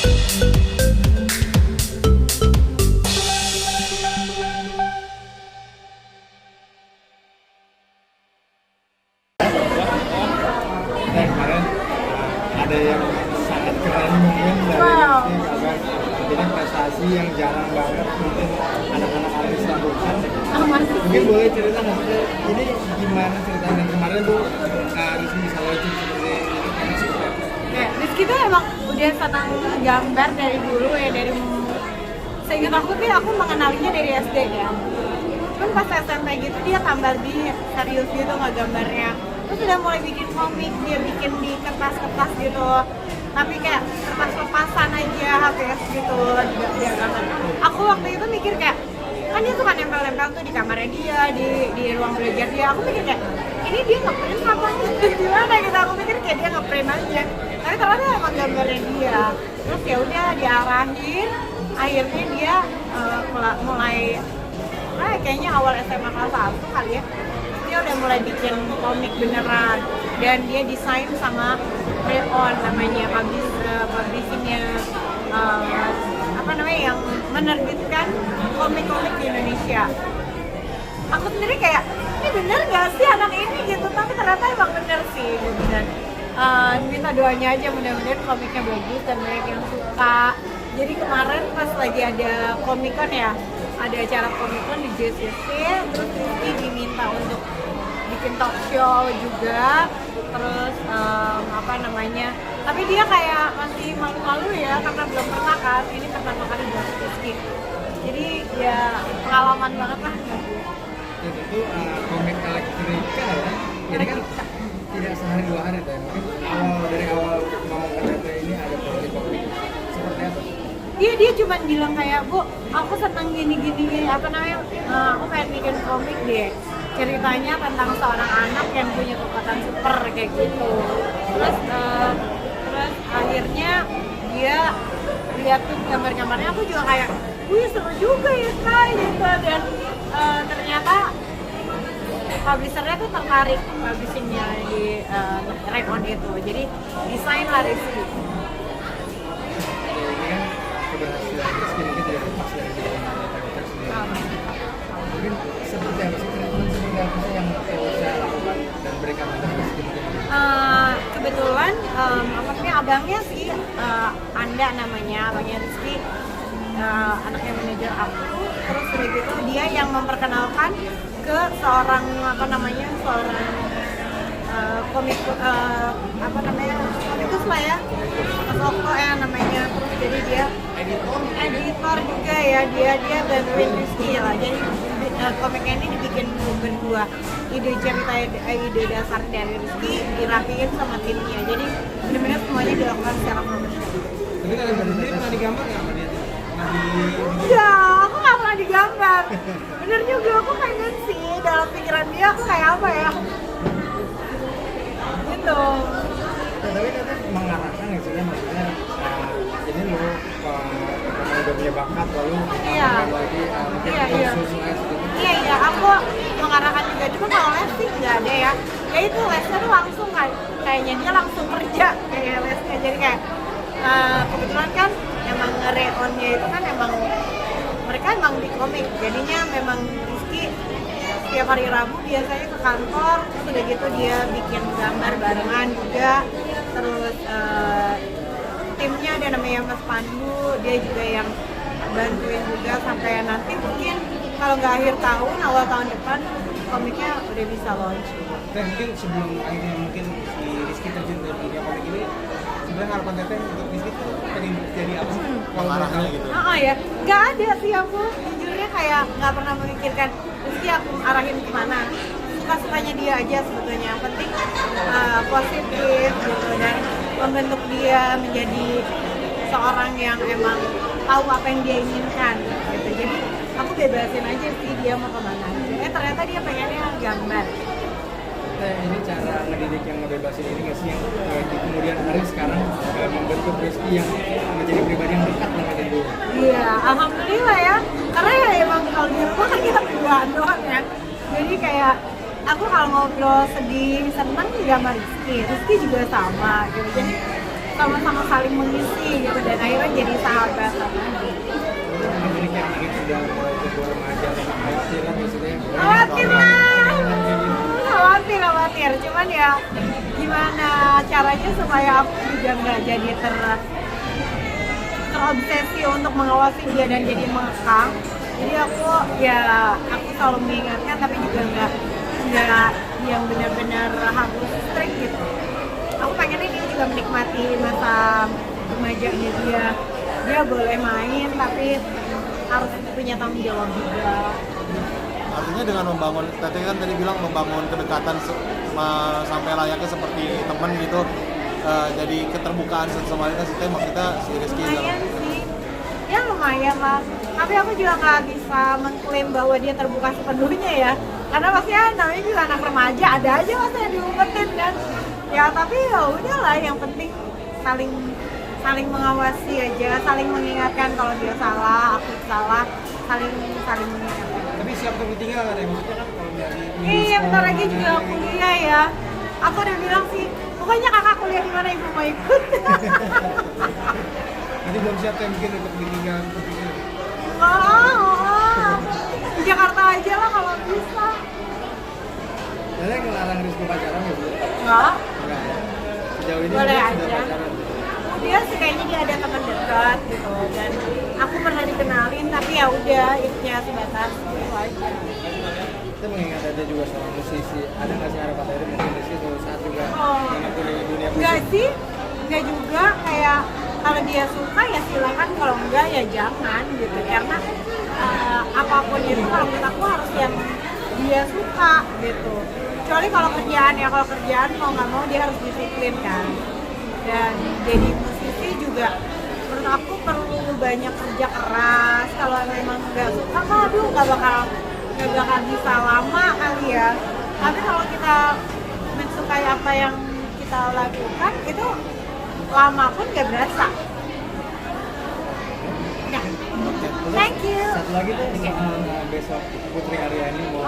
Nah, kemarin ada yang sangat keren mungkin dari Rizky kabar ini prestasi yang jarang banget mungkin anak-anak artis lakukan. Mungkin boleh cerita nggak sih ini gimana ceritanya dan kemarin tuh Rizky bisa launching seperti itu karena sukses. Ya, Rizky tuh emang udah senang gambar dari dulu ya, dari seingat aku sih aku mengenalinya dari SD ya. Cuman pas SMP gitu dia tambah di serius gitu nggak gambarnya. Terus udah mulai bikin komik, dia bikin di kertas-kertas gitu. Tapi kayak kertas lepasan aja, HPS gitu juga dia gambar. Aku waktu itu mikir kayak kan dia suka nempel-nempel tuh di kamarnya dia, di ruang belajar dia. Aku mikir kayak ini dia ngeprint apa gimana gitu. Aku mikir kayak dia ngeprint aja. Tapi ternyata emang gambarnya dia. Terus ya udah diarahin, akhirnya dia mulai kayaknya awal SMA kelas 1 kali ya. Dia udah mulai bikin komik beneran dan dia desain sama Rayon namanya publishingnya apa namanya yang menerbitkan komik-komik di Indonesia. Aku sendiri kayak ini bener gak sih anak ini gitu, tapi ternyata emang bener sih gitu. Dan minta doanya aja mudah-mudahan komiknya bagus dan banyak yang suka. Jadi kemarin pas lagi ada Comic-Con ya, ada acara Comic-Con di JCC, terus Rizky diminta untuk bikin talk show juga, terus apa namanya, tapi dia kayak masih malu-malu ya karena belum pernah kan, ini pertama kali buat Rizky. Jadi ya pengalaman banget lah. Dan itu komik elektrika ya, jadi kan tidak sehari dua hari tuh, mungkin dari awal mau KTT ini ada komik seperti apa? Dia cuma bilang kayak, Bu, aku seneng gini apa namanya, aku pengen bikin komik deh. Ceritanya tentang seorang anak yang punya kekuatan super kayak gitu. Terus akhirnya dia lihat tuh gambar-gambarnya, aku juga kayak, wih seru juga ya Kak gitu. Dan ternyata publishernya tuh tertarik publishingnya di Rayon itu. Jadi desain lah Rizky. Keberhasilan Rizky mungkin tidak lepas dari dukungan Twitter sendiri. Mungkin seperti apa sih treatment seperti apa sih yang saya lakukan dan berikan pada Rizky mungkin? Kebetulan apa namanya abangnya sih Anda namanya, abangnya Rizky, anaknya manajer aku. Terus udah gitu dia yang memperkenalkan ke seorang apa namanya komik apa namanya komikus lah ya, Mas Okto ya namanya. Terus jadi dia editor juga ya, dia bantuin Rizky lah. Jadi komiknya ini dibikin berdua, ide cerita, ide dasar dari Rizky dirapiin sama timnya. Jadi benar-benar semuanya dilakukan secara profesional. Tapi kalian sendiri pernah digambar nggak sama dia? Enggak, aku nggak pernah digambar. Bener juga, aku pengen sih dalam pikiran dia aku kayak apa ya gitu. Tapi katanya mengarahkan ya sih, maksudnya jadi lu karena udah punya bakat lalu lagi mungkin khusus les gitu. Iya, aku mengarahkan juga, cuma kalau les sih nggak ada ya. Ya itu lesnya tuh langsung kan, kayaknya dia langsung kerja kayak lesnya. Jadi kayak kebetulan kan emang Rayon-nya itu kan emang mereka emang di komik, jadinya memang Rizky setiap hari Rabu biasanya ke kantor, terus udah gitu dia bikin gambar barengan juga. Terus timnya ada namanya Mas Pandu, dia juga yang bantuin juga sampai nanti mungkin kalau nggak akhir tahun, awal tahun depan komiknya udah bisa launch. Dan mungkin sebelum akhirnya mungkin si Rizky terjun ke dunia komik ini, sebenarnya harapan Teteh untuk Rizky tuh pengen jadi apa sih? Kalau arahnya gitu? Ya, nggak ada sih aku jujurnya kayak nggak pernah memikirkan Rizky aku arahin kemana. Suka-sukanya dia aja sebetulnya, yang penting positif gitu dan membentuk dia menjadi seorang yang emang tahu apa yang dia inginkan gitu. Jadi aku bebasin aja sih dia mau kemana. Ternyata dia pengennya gambar. Ini cara ngedidik yang ngebebasin ini nggak sih yang kemudian hari sekarang membentuk Rizky yang menjadi pribadi yang dekat dengan itu? Iya, alhamdulillah ya. Karena ya emang kalau di rumah kan kita berduaan doang ya. Jadi kayak aku kalau ngobrol sedih, senang juga sama Rizky juga sama gitu. Jadi sama-sama saling mengisi gitu. Dan dan akhirnya jadi sahabatan. Ini kayak anak yang sudah mulai tumbuh remaja dan khawatir lah maksudnya. Khawatir lah, khawatir. Cuman ya gimana caranya supaya aku juga nggak jadi terobsesi untuk mengawasi dia dan jadi mengekang. Jadi aku selalu mengingatkan tapi juga nggak yang benar-benar harus strict gitu. Aku pengennya dia juga menikmati masa remajanya dia boleh main tapi harus punya tanggung jawab juga. Artinya dengan membangun, tadi bilang membangun kedekatan sampai layaknya seperti teman gitu, jadi keterbukaan sama lain kan maksudnya si Rizky lumayan sih, ya lumayan lah. Tapi aku juga nggak bisa mengklaim bahwa dia terbuka sepenuhnya ya, karena pastinya namanya juga anak remaja, ada aja masa yang diumpetin kan. Ya tapi ya udahlah, yang penting saling mengawasi aja, saling mengingatkan kalau dia salah, aku salah, saling mengingatkan. Tapi siap untuk ditinggal kan ya, maksudnya kan kalau dari Iya, bentar lagi juga kuliah ya. Aku udah bilang sih, pokoknya kakak kuliah di mana ibu mau ikut. nanti belum siap ya mungkin untuk ditinggal seperti ini. Di Jakarta aja lah kalau bisa. Ada yang ngelarang Rizky pacaran ya Bu? Enggak, Enggak ya? Sejauh ini boleh dia aja. sudah pacaran? Dia sih kayaknya dia ada teman dekat gitu, dan aku pernah dikenalin tapi ya udah itunya sebatas itu aja. Kita mengingat ada juga seorang musisi, ada nggak sih harapan dari mungkin Rizky suatu saat juga mengakui dunia Enggak musik? sih, enggak juga, kayak kalau dia suka ya silakan, kalau enggak ya jangan gitu, karena apapun itu kalau menurut aku harus yang dia suka gitu. Kecuali kalau kerjaan mau nggak mau dia harus disiplin kan. Dan jadi musisi juga menurut aku perlu banyak kerja keras. Kalau memang nggak suka mah aduh nggak bakal bisa lama kali ya. Tapi kalau kita mensukai apa yang kita lakukan itu lama pun nggak berasa. Ya. Thank you. Satu lagi tuh soal besok Putri Aryani mau